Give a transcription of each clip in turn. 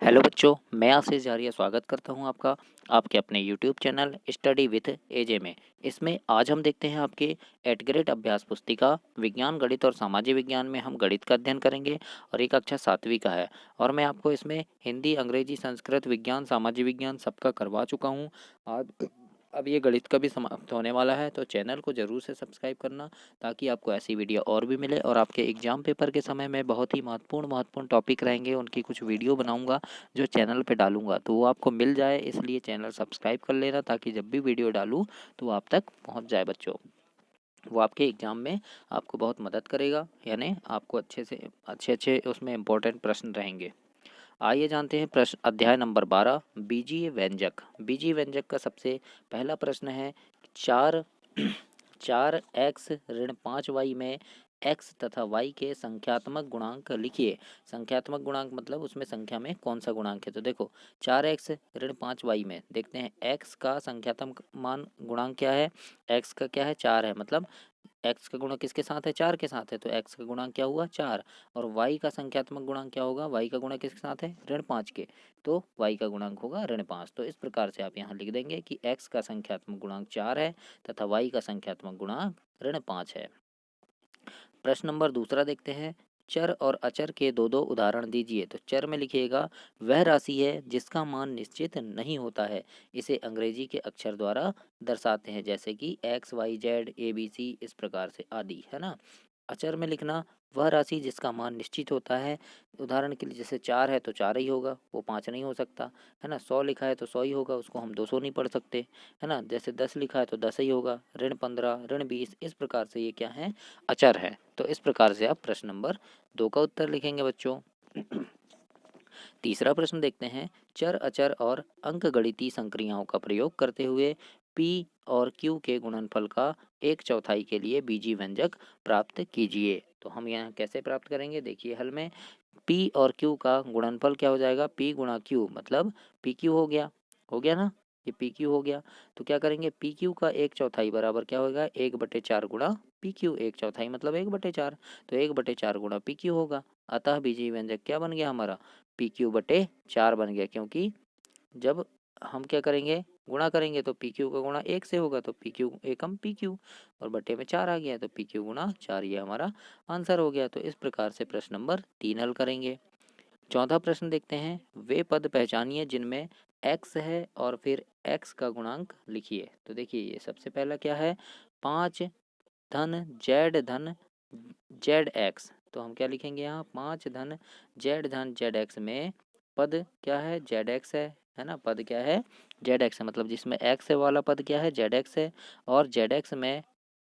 Hello बच्चों, मैं आशीष जारिया स्वागत करता हूं आपका आपके अपने यूट्यूब चैनल स्टडी विथ एजे में। इसमें आज हम देखते हैं आपके एट ग्रेड अभ्यास पुस्तिका विज्ञान, गणित और सामाजिक विज्ञान में हम गणित का अध्ययन करेंगे और एक कक्षा 7वीं का है। और मैं आपको इसमें हिंदी, अंग्रेजी, संस्कृत, विज्ञान, सामाजिक विज्ञान सबका करवा चुका हूँ। आज अब ये गणित का भी समाप्त होने वाला है, तो चैनल को ज़रूर से सब्सक्राइब करना ताकि आपको ऐसी वीडियो और भी मिले। और आपके एग्जाम पेपर के समय में बहुत ही महत्वपूर्ण टॉपिक रहेंगे, उनकी कुछ वीडियो बनाऊंगा जो चैनल पे डालूंगा, तो वो आपको मिल जाए, इसलिए चैनल सब्सक्राइब कर लेना ताकि जब भी वीडियो डालूँ तो वो आप तक पहुंच जाए बच्चों। वो आपके एग्जाम में आपको बहुत मदद करेगा, यानी आपको अच्छे से अच्छे उसमें इंपॉर्टेंट प्रश्न रहेंगे। आइए जानते हैं प्रश्न अध्याय नंबर 12 बीजीय व्यंजक। बीजीय व्यंजक का सबसे पहला प्रश्न है, चार 4x-5y में x तथा y के संख्यात्मक गुणांक लिखिए। संख्यात्मक गुणांक मतलब उसमें संख्या में कौन सा गुणांक है। तो देखो 4x-5y में देखते हैं x का संख्यात्मक मान गुणांक क्या है। x का क्या है, 4 है, मतलब x का गुणा किसके साथ है, 4 के साथ है, तो x का गुणांक क्या हुआ, 4। और y का संख्यात्मक गुणांक क्या होगा, y का गुणा किसके साथ है, ऋण 5 के, तो y का गुणांक होगा ऋण 5। तो इस प्रकार से आप यहाँ लिख देंगे कि x का संख्यात्मक गुणांक 4 है तथा y का संख्यात्मक गुणांक ऋण 5 है। प्रश्न नंबर दूसरा देखते हैं, चर और अचर के दो दो उदाहरण दीजिए। तो चर में लिखिएगा वह राशि है जिसका मान निश्चित नहीं होता है, इसे अंग्रेजी के अक्षर द्वारा दर्शाते हैं, जैसे कि XYZ ABC, इस प्रकार से आदि, है ना। अचर में लिखना वह राशि जिसका मान निश्चित होता है। उदाहरण के लिए जैसे 4 है तो 4 ही होगा, वो 5 नहीं हो सकता, है ना। 100 लिखा है तो 100 ही होगा, उसको हम 200 नहीं पढ़ सकते, है ना। जैसे 10 लिखा है तो 10 ही होगा, ऋण 15, ऋण 20, इस प्रकार से ये क्या है, अचर है। तो इस प्रकार से आप प्रश्न नंबर 2 का उत्तर लिखेंगे बच्चों। तीसरा प्रश्न देखते हैं, चर, अचर और अंकगणितीय संक्रियाओं का प्रयोग करते हुए P और Q के गुणनफल का 1/4 के लिए बीजीय व्यंजक प्राप्त कीजिए। तो हम यहाँ कैसे प्राप्त करेंगे, देखिए हल में P और Q का गुणनफल क्या हो जाएगा, P गुणा Q मतलब PQ हो गया ना, ये PQ हो गया। तो क्या करेंगे, PQ का 1/4 बराबर क्या होगा, 1/4 गुणा PQ, 1/4 मतलब 1/4, तो 1/4 गुणा PQ होगा। अतः बीजीय व्यंजक क्या बन गया हमारा, PQ/4 बन गया, क्योंकि जब हम क्या करेंगे, गुणा करेंगे तो PQ का गुणा 1 से होगा, तो PQ एकम PQ, और बटे में 4 आ गया, तो PQ/4 ये हमारा आंसर हो गया। तो इस प्रकार से प्रश्न नंबर 3 हल करेंगे। चौथा प्रश्न देखते हैं, वे पद पहचानिए जिनमें x है और फिर x का गुणांक लिखिए। तो देखिए ये सबसे पहला क्या है, 5 धन z धन ZX। तो हम क्या लिखेंगे यहाँ, 5 धन z धन ZX में पद क्या है, ZX है ना। पद क्या है, ZX है, मतलब जिसमें x है वाला पद क्या है, ZX है। और ZX में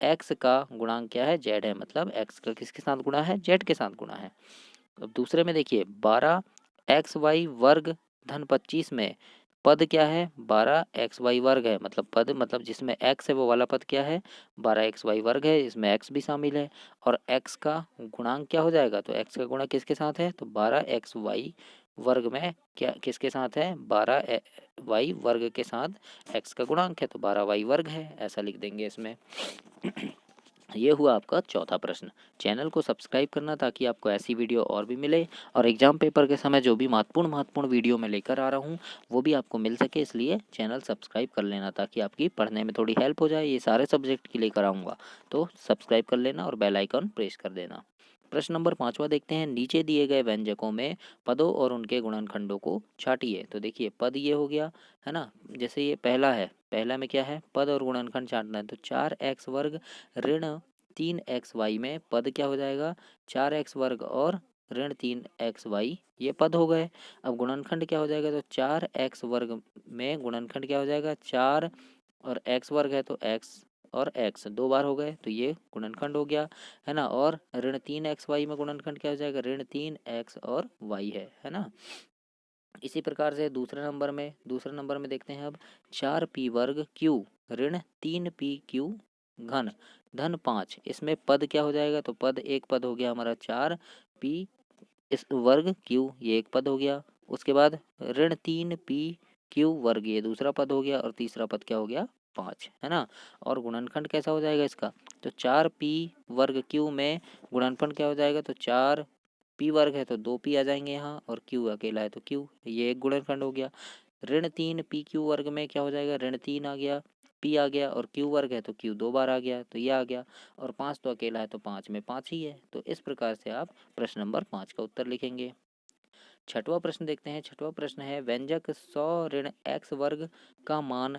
x का गुणांक क्या है, z है, मतलब x का किसके साथ गुणा है, z के साथ गुणा है। अब दूसरे में देखिए 12xy वर्ग धन 25 में पद क्या है, 12xy वर्ग है, मतलब पद मतलब जिसमें x है वो वाला पद क्या है, 12xy वर्ग है, इसमें x भी शामिल है। और x का गुणांक क्या हो जाएगा, तो x का गुणा किसके साथ है, तो 12xy वर्ग में क्या किसके साथ है, 12y वर्ग के साथ x का गुणांक है, तो 12y वर्ग है, ऐसा लिख देंगे इसमें। ये हुआ आपका चौथा प्रश्न। चैनल को सब्सक्राइब करना ताकि आपको ऐसी वीडियो और भी मिले, और एग्जाम पेपर के समय जो भी महत्वपूर्ण वीडियो मैं लेकर आ रहा हूँ वो भी आपको मिल सके, इसलिए चैनल सब्सक्राइब कर लेना ताकि आपकी पढ़ने में थोड़ी हेल्प हो जाए। ये सारे सब्जेक्ट की लेकर आऊँगा, तो सब्सक्राइब कर लेना और बेल आइकन प्रेस कर देना। प्रश्न नंबर 5वां देखते हैं, नीचे दिए गए व्यंजकों में पदों और उनके गुणनखंडों को छाटिए। तो देखिए पद ये हो गया, है ना। जैसे ये पहला है, पहला में क्या है, पद और गुणनखंड छाटना है, तो 4x वर्ग ऋण 3xy में पद क्या हो जाएगा, 4x वर्ग और ऋण 3xy, ये पद हो गए। अब गुणनखंड क्या हो जाएगा, तो 4x वर्ग में गुणनखंड क्या हो जाएगा, 4 और x वर्ग है तो x और x 2 बार हो गए, तो ये गुणनखंड हो गया, है ना। और ऋण 3xy में गुणनखंड क्या हो जाएगा, ऋण 3x और y है ना। इसी प्रकार से दूसरे नंबर में देखते हैं अब, 4p वर्ग q ऋण 3pq घन धन 5, इसमें पद क्या हो जाएगा, तो पद एक पद हो गया हमारा 4p इस वर्ग q, ये एक पद हो गया। उसके बाद ऋण 3pq वर्ग, ये दूसरा पद हो गया, और तीसरा पद क्या हो गया, 5, है ना। और गुणनखंड कैसा हो जाएगा इसका, तो 4p वर्ग q में गुणनफल क्या हो जाएगा, तो 4 पी वर्ग है तो 2 पी आ जाएंगे यहाँ, और क्यू अकेला है तो क्यू, ये एक गुणनखंड हो गया। ऋण 3 पी क्यू वर्ग में क्या हो जाएगा, ऋण 3 आ गया, पी आ गया, और क्यू वर्ग है तो क्यू 2 बार आ गया तो ये आ गया, और 5 तो अकेला है तो 5 में 5 ही है। तो इस प्रकार से आप प्रश्न नंबर 5 का उत्तर लिखेंगे। छठवां प्रश्न देखते हैं। छठवां प्रश्न है व्यंजक 100 ऋण एक्स वर्ग का मान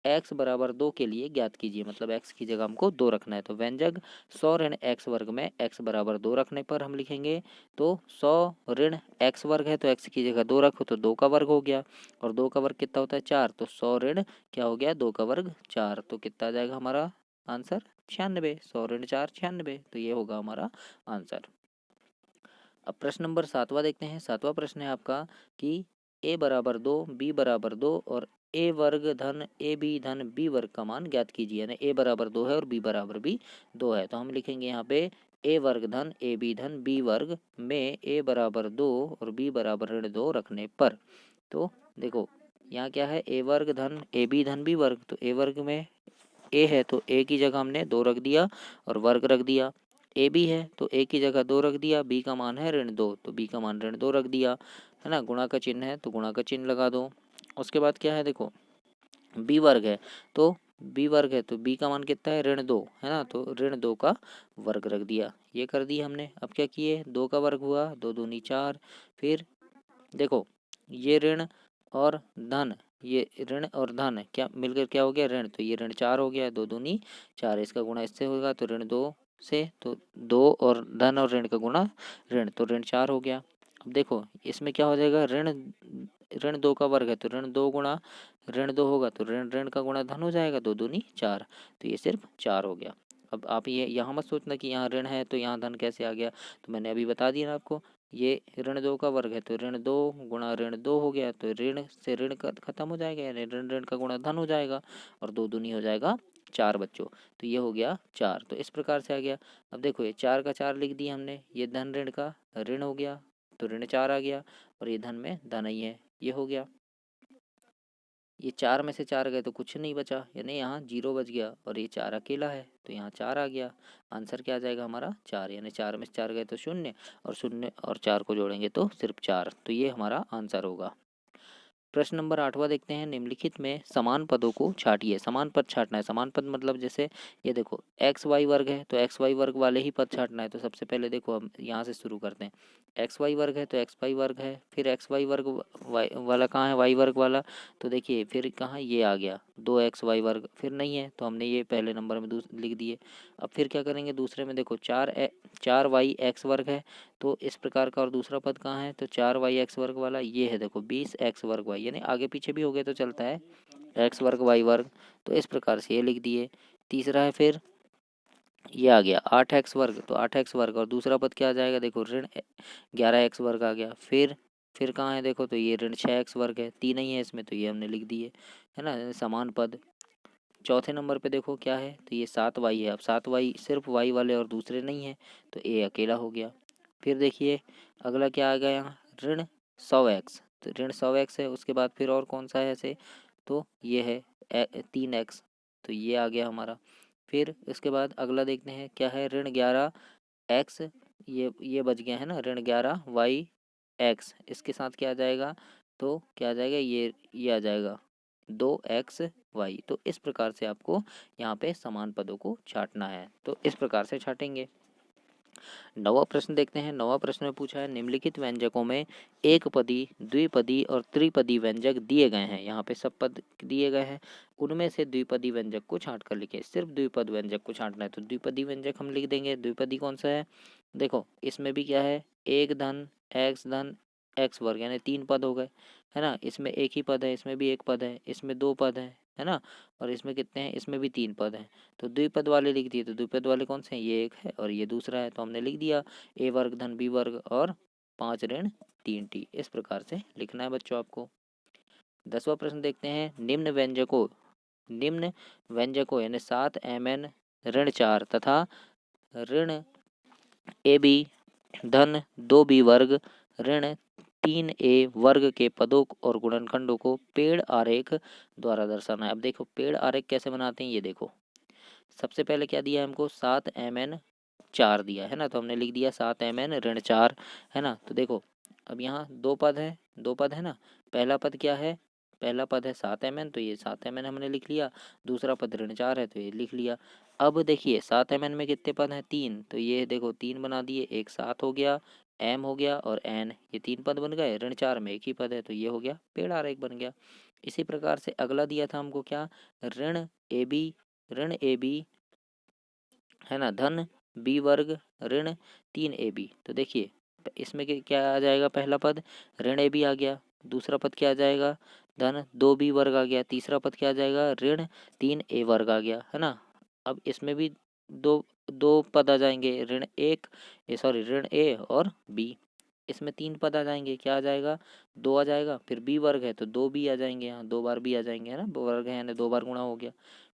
x बराबर 2 के लिए ज्ञात कीजिए। मतलब x की जगह हमको 2 रखना है, तो व्यंजक 100 ऋण x वर्ग में x बराबर 2 रखने पर हम लिखेंगे, तो 100 ऋण x वर्ग है तो x की जगह 2 रखो तो 2 का वर्ग हो गया, और 2 का वर्ग कितना होता है 4, तो 100 ऋण क्या हो गया 2 का वर्ग 4, तो कितना आ जाएगा हमारा आंसर 96। 100 ऋण 4 96, तो ये होगा हमारा आंसर। अब प्रश्न नंबर 7वां देखते हैं। 7वां प्रश्न है आपका कि a बराबर 2 b बराबर 2 और a वर्ग धन ए बी धन बी वर्ग का मान ज्ञात कीजिए। यानी a बराबर 2 है और b बराबर भी 2 है, तो हम लिखेंगे यहाँ पे a वर्ग धन ए बी धन बी वर्ग में a बराबर 2 और b बराबर ऋण 2 रखने पर। तो देखो यहाँ क्या है, a वर्ग धन ए बी धन बी वर्ग, तो a वर्ग में a है तो a की जगह हमने 2 रख दिया और वर्ग रख दिया। ए बी है तो ए की जगह 2 रख दिया, बी का मान है ऋण 2 तो बी का मान ऋण 2 रख दिया, है ना। गुणा का चिन्ह है तो गुणा का चिन्ह लगा दो। उसके बाद क्या है, देखो बी वर्ग है तो बी वर्ग है तो बी का मान कितना है ऋण 2, है ना, तो ऋण 2 का वर्ग रख दिया। ये कर दिया हमने। अब क्या किए, 2 का वर्ग हुआ, 2 दूनी 4, फिर देखो ये ऋण और धन, ये ऋण और धन क्या मिलकर क्या हो गया ऋण, तो ये ऋण 4 हो गया, 2 दूनी 4, इसका गुणा इससे होगा तो ऋण 2 से, तो 2 और धन और ऋण का गुणा ऋण, तो ऋण 4 हो गया। अब देखो इसमें क्या हो जाएगा, ऋण ऋण 2 का वर्ग है तो ऋण 2 गुणा ऋण 2 होगा तो ऋण ऋण का गुणा धन हो जाएगा, 2 दूनी 4, तो ये सिर्फ 4 हो गया। अब आप ये यहाँ मत सोचना कि यहाँ ऋण है तो यहाँ धन कैसे आ गया, तो मैंने अभी बता दिया ना आपको, ये ऋण 2 का वर्ग है तो ऋण 2 गुणा ऋण 2 हो गया, तो ऋण से ऋण का खत्म हो जाएगा, यानी ऋण ऋण का गुणा धन हो जाएगा, और 2 दूनी हो जाएगा 4 बच्चों, तो ये हो गया 4, तो इस प्रकार से आ गया। अब देखो ये 4 का 4 लिख दिया हमने, ये धन ऋण का ऋण हो गया तो ऋण 4 आ गया, और ये धन में धन ही है, ये हो गया। ये 4 में से 4 गए तो कुछ नहीं बचा, यानी यहाँ 0 बच गया, और ये 4 अकेला है तो यहाँ 4 आ गया। आंसर क्या आ जाएगा हमारा 4, यानी 4 में से 4 गए तो 0, और 0 और 4 को जोड़ेंगे तो सिर्फ 4, तो ये हमारा आंसर होगा। प्रश्न नंबर 8वां देखते हैं। निम्नलिखित में समान पदों को छाटिए। समान पद छाटना है। समान पद मतलब जैसे ये देखो एक्स वाई वर्ग है तो एक्स वाई वर्ग वाले ही पद छाटना है, तो सबसे पहले देखो हम यहाँ से शुरू करते हैं। एक्स वाई वर्ग है तो एक्स वाई वर्ग है, फिर एक्स वाई वर्ग वाई वाला कहाँ है, वाई वर्ग वाला, तो देखिए फिर कहाँ ये आ गया 2x वाई वर्ग, फिर नहीं है तो हमने ये पहले नंबर में लिख दिए। अब फिर क्या करेंगे, दूसरे में देखो 4y x वर्ग है, तो इस प्रकार का, और दूसरा पद कहाँ है, तो 4y x वर्ग वाला ये है, देखो 20x वर्ग y, यानी आगे पीछे भी हो गए तो चलता है, x वर्ग y वर्ग, तो इस प्रकार से ये लिख दिए। तीसरा है फिर ये आ गया 8x वर्ग, तो 8x वर्ग, और दूसरा पद क्या आ जाएगा, देखो ऋण 11x वर्ग आ गया। फिर कहाँ है, देखो तो ये ऋण 6x वर्ग है, तीन ही है इसमें तो ये हमने लिख दिए, है ना, समान पद। चौथे नंबर पे देखो क्या है, तो ये 7y है। अब 7y सिर्फ y वाले और दूसरे नहीं है, तो a अकेला हो गया। फिर देखिए अगला क्या आ गया यहाँ, ऋण 100x, तो ऋण 100x है। उसके बाद फिर और कौन सा है ऐसे, तो ये है 3x, तो ये आ गया हमारा। फिर इसके बाद अगला देखते हैं क्या है, ऋण 11x, ये बच गया है ना, ऋण 11y(x), इसके साथ क्या आ जाएगा, तो क्या आ जाएगा, ये आ जाएगा 2x(y), तो इस प्रकार से आपको यहाँ पे समान पदों को छाटना है, तो इस प्रकार से छाटेंगे। नवा प्रश्न देखते हैं। नवा प्रश्न में पूछा है निम्नलिखित व्यंजकों में एक पदी, द्विपदी और त्रिपदी व्यंजक दिए गए हैं। यहाँ पे सब पद दिए गए हैं, उनमें से द्विपदी व्यंजक को छाट कर लिखे। सिर्फ द्विपद व्यंजक को छाटना है, तो द्विपदी व्यंजक हम लिख देंगे। द्विपदी कौन सा है, देखो इसमें भी क्या है, एक धन एक्स वर्ग, यानी 3 पद हो गए, है ना। इसमें एक ही पद है, इसमें भी एक पद है, इसमें 2 पद है ना, और इसमें कितने हैं, इसमें भी 3 पद हैं, तो द्विपद वाले लिख दिए। तो द्विपद वाले कौन से हैं, ये एक है और ये दूसरा है, तो हमने लिख दिया a वर्ग धन b वर्ग और 5 ऋण 3t, इस प्रकार से लिखना है बच्चों आपको। 10वां प्रश्न देखते हैं। निम्न व्यंजकों यानी 7mn ऋण 4 तथा ऋण ab धन 2b वर्ग ऋण 3a वर्ग के पदों और गुणनखंडों को पेड़ आरेख द्वारा दर्शाना है। अब देखो पेड़ आरेख कैसे बनाते हैं, ये देखो सबसे पहले क्या दिया है हमको, 7mn 4 दिया है ना, तो हमने लिख दिया 7mn ऋण 4, है ना। तो देखो अब यहाँ दो पद है ना। पहला पद क्या है, पहला पद है 7mn, तो ये 7mn हमने लिख लिया। दूसरा पद ऋण 4 है, तो ये लिख लिया। अब देखिए 7mn में कितने पद हैं, 3, तो ये देखो 3 बना दिए, एक 7 हो गया, m हो गया और n, ये 3 पद बन गए। ऋण 4 में एक ही पद है, तो ये हो गया पेड़ आरेख बन गया। इसी प्रकार से अगला दिया था हमको क्या, ऋण ऋण ab है ना, धन b वर्ग ऋण 3ab। तो देखिए इसमें क्या आ जाएगा, पहला पद ऋण ab आ गया, दूसरा पद क्या आ जाएगा, धन 2b वर्ग आ गया, तीसरा पद क्या आ जाएगा, ऋण 3a वर्ग आ गया, है ना। अब इसमें भी दो दो पद आ जाएंगे, ऋण a और b। इसमें 3 पद आ जाएंगे, क्या आ जाएगा, 2 आ जाएगा, फिर b वर्ग है तो 2b आ जाएंगे, यहाँ 2 बार b आ जाएंगे, है ना, वर्ग है यानी 2 बार गुणा हो गया।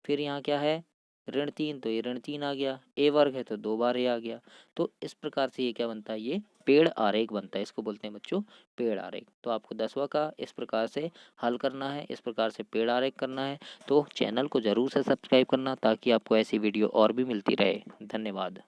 फिर यहाँ क्या है, ऋण 3, तो ये ऋण 3 आ गया, a वर्ग है तो 2 बार a आ गया। तो इस प्रकार से ये क्या बनता है, ये पेड़ आरेख बनता है, इसको बोलते हैं बच्चों पेड़ आरेख। तो आपको 10वां का इस प्रकार से हल करना है, इस प्रकार से पेड़ आरेख करना है। तो चैनल को जरूर से सब्सक्राइब करना ताकि आपको ऐसी वीडियो और भी मिलती रहे। धन्यवाद।